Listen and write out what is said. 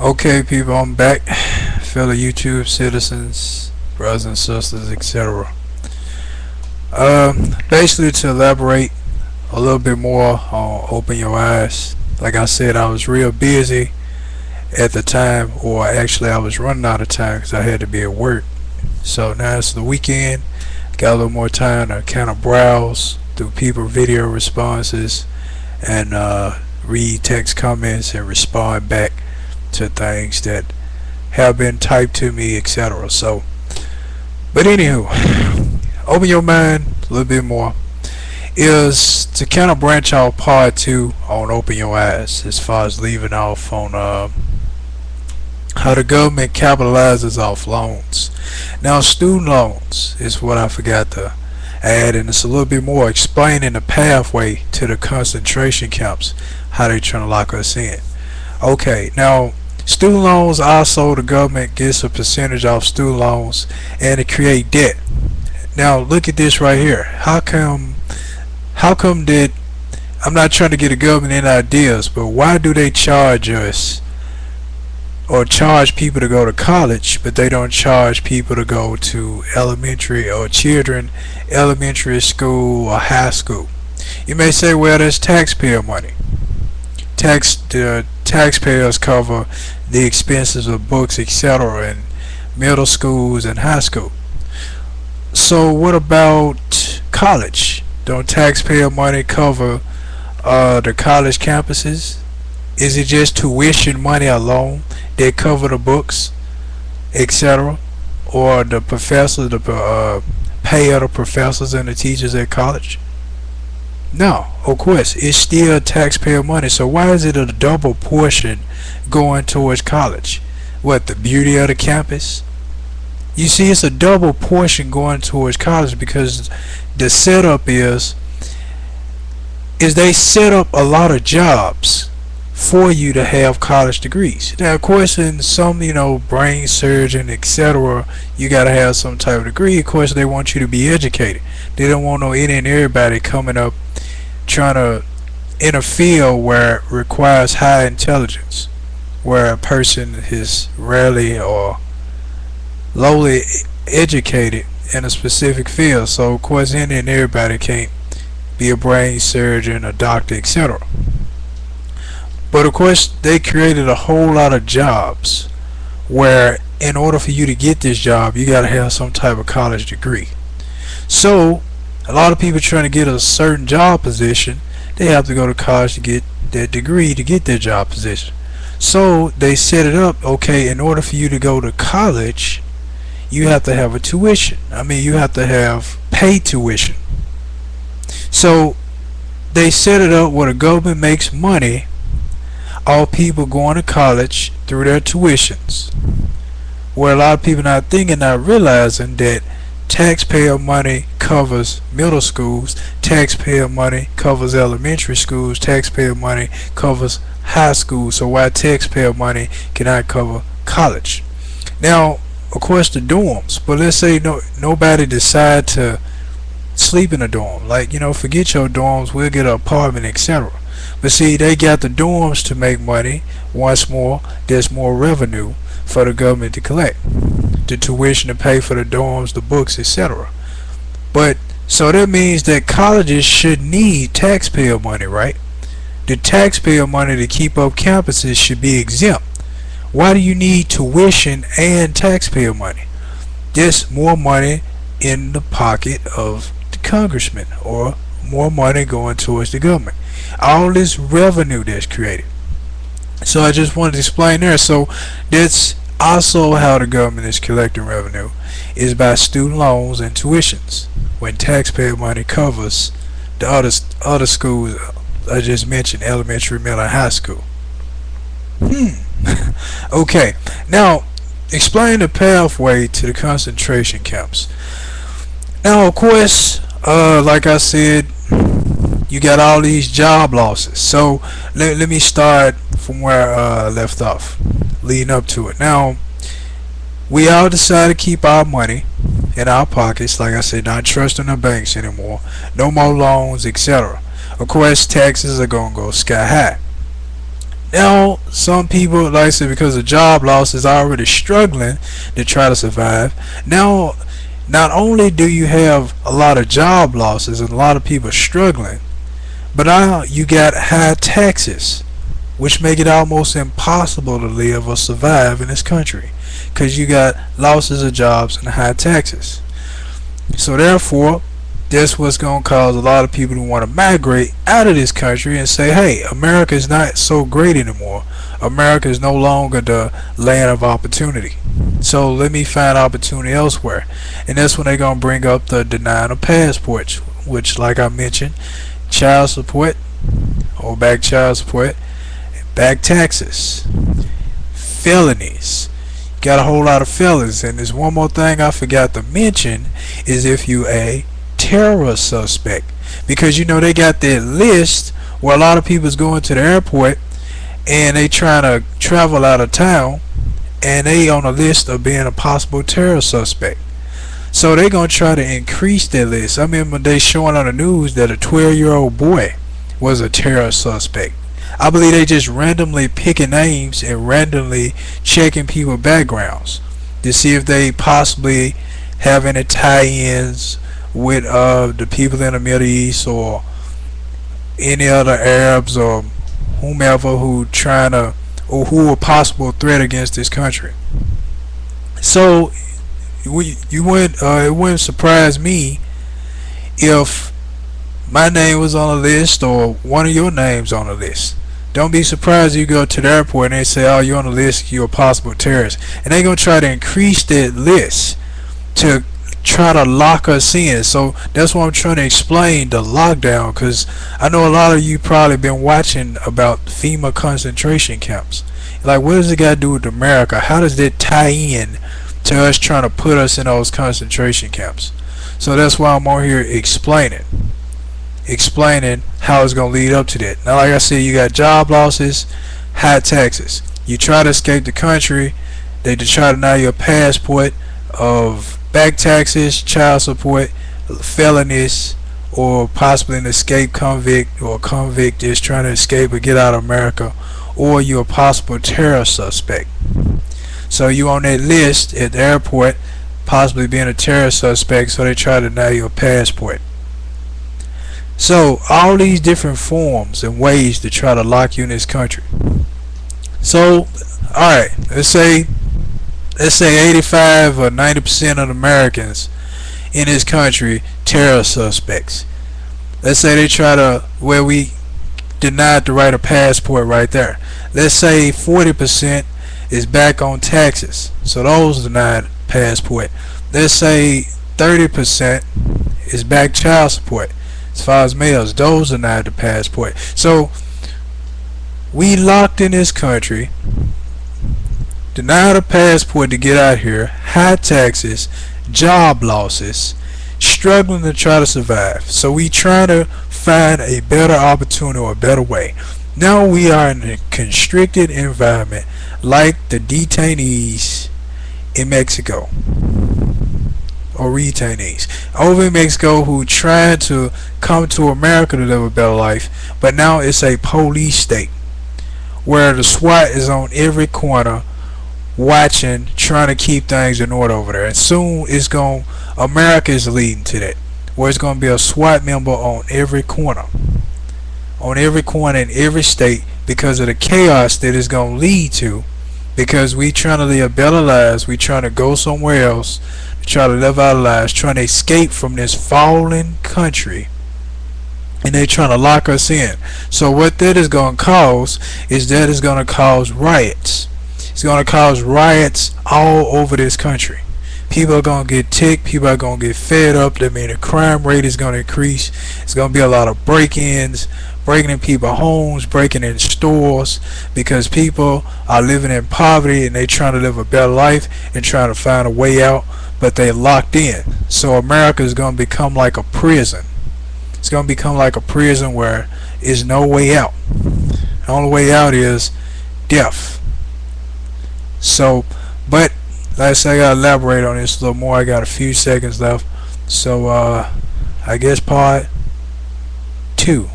Okay, people, I'm back. Fellow YouTube citizens, brothers and sisters, etc. Basically, to elaborate a little bit more on Open Your Eyes. Like I said, I was real busy at the time, or actually, I was running out of time because I had to be at work. So now it's the weekend. Got a little more time to kind of browse through people video responses and read text comments and respond back to things that have been typed to me, etc. So, but anywho, open your mind a little bit more is to kind of branch out part two on open your eyes as far as leaving off on how the government capitalizes off loans. Now, student loans is what I forgot to add, and it's a little bit more explaining the pathway to the concentration camps, how they trying to lock us in. Okay, now student loans, also the government gets a percentage off student loans and to create debt. Now look at this right here. How come that I'm not trying to get the government any ideas, but why do they charge us or charge people to go to college, but they don't charge people to go to elementary or children elementary school or high school? You may say, well, that's taxpayer money. The taxpayers cover the expenses of books, etc. in middle schools and high school. So what about college? Don't taxpayer money cover the college campuses? Is it just tuition money alone that cover the books, etc., or the professors, the pay of the professors and the teachers at college? No, of course, it's still taxpayer money. So why is it a double portion going towards college? What, the beauty of the campus? You see, it's a double portion going towards college because the setup is they set up a lot of jobs for you to have college degrees. Now, of course, in some, brain surgeon, etc., you gotta have some type of degree. Of course, they want you to be educated. They don't want any and everybody coming up trying to in a field where it requires high intelligence, where a person is rarely or lowly educated in a specific field. So of course any and everybody can't be a brain surgeon, a doctor, etc. But of course they created a whole lot of jobs where in order for you to get this job you gotta have some type of college degree. So a lot of people trying to get a certain job position, they have to go to college to get that degree to get their job position. So they set it up, okay, in order for you to go to college, you have to have a tuition. You have to have paid tuition. So they set it up where the government makes money off people going to college through their tuitions. Where a lot of people not thinking, not realizing that taxpayer money covers middle schools, taxpayer money covers elementary schools, taxpayer money covers high schools. So why taxpayer money cannot cover college? Now, of course, the dorms. But let's say nobody decide to sleep in a dorm. Forget your dorms, we'll get an apartment, etc. But see, they got the dorms to make money. Once more, there's more revenue for the government to collect. The tuition to pay for the dorms, the books, etc. But so that means that colleges should need taxpayer money, right? The taxpayer money to keep up campuses should be exempt. Why do you need tuition and taxpayer money? Just more money in the pocket of the congressman, or more money going towards the government. All this revenue that's created. So I just wanted to explain there. So that's also how the government is collecting revenue, is by student loans and tuitions, when taxpayer money covers the other schools I just mentioned, elementary, middle, and high school. Okay, now explain the pathway to the concentration camps. Now, of course, like I said, you got all these job losses. So let me start from where I left off, leading up to it. Now, we all decided to keep our money in our pockets. Like I said, not trusting the banks anymore. No more loans, etc. Of course, taxes are going to go sky high. Now, some people, like I said, because of job loss, is already struggling to try to survive. Now, not only do you have a lot of job losses and a lot of people struggling, but now you got high taxes, which make it almost impossible to live or survive in this country, because you got losses of jobs and high taxes. So therefore, that's what's going to cause a lot of people to want to migrate out of this country and say, hey, America is not so great anymore. America is no longer the land of opportunity. So let me find opportunity elsewhere. And that's when they're going to bring up the denying of passports, which, like I mentioned, child support, or back child support, back taxes, felonies. Got a whole lot of felons. And there's one more thing I forgot to mention, is if you a terror suspect, because you know they got that list where a lot of people's going to the airport and they trying to travel out of town, and they on a list of being a possible terror suspect. So they gonna try to increase that list. I remember they showing on the news that a 12-year-old boy was a terror suspect. I believe they just randomly picking names and randomly checking people's backgrounds to see if they possibly have any tie-ins with the people in the Middle East or any other Arabs or whomever who trying to, or who a possible threat against this country. So it wouldn't surprise me if my name was on the list or one of your names on the list. Don't be surprised if you go to the airport and they say, oh, you're on the list, you're a possible terrorist. And they're going to try to increase that list to try to lock us in. So that's why I'm trying to explain the lockdown, because I know a lot of you probably been watching about FEMA concentration camps. Like, what does it got to do with America? How does that tie in to us trying to put us in those concentration camps? So that's why I'm on here explaining how it's going to lead up to that. Now, like I said, you got job losses, high taxes. You try to escape the country, they try to deny your passport, of back taxes, child support, felonies, or possibly an escape convict, or a convict just trying to escape or get out of America, or you're a possible terror suspect. So you on that list at the airport, possibly being a terror suspect, so they try to deny your passport. So all these different forms and ways to try to lock you in this country. So, alright, let's say 85 or 90% of the Americans in this country terror suspects. Let's say they try to, where we denied the right of passport right there. Let's say 40% is back on taxes, so those denied passport. Let's say 30% is back child support. As far as males, those denied the passport. So we locked in this country, denied a passport to get out here, high taxes, job losses, struggling to try to survive. So we trying to find a better opportunity or a better way. Now we are in a constricted environment like the detainees in Mexico, or retainees over in Mexico who trying to come to America to live a better life, but now it's a police state where the SWAT is on every corner watching, trying to keep things in order over there. And soon America is leading to that, where it's going to be a SWAT member on every corner in every state, because of the chaos that it's going to lead to, because we trying to live better lives, we trying to go somewhere else, try to live our lives, trying to escape from this fallen country, and they trying to lock us in. So what that is going to cause is that it's going to cause riots. It's going to cause riots all over this country. People are going to get ticked. People are going to get fed up. That means the crime rate is going to increase. It's going to be a lot of break-ins, breaking in people's homes, breaking in stores, because people are living in poverty and they trying to live a better life and trying to find a way out, but they locked in. So America is going to become like a prison. It's going to become like a prison where there's no way out. The only way out is death. So, but like I said, I gotta elaborate on this a little more. I got a few seconds left. So I guess part 2.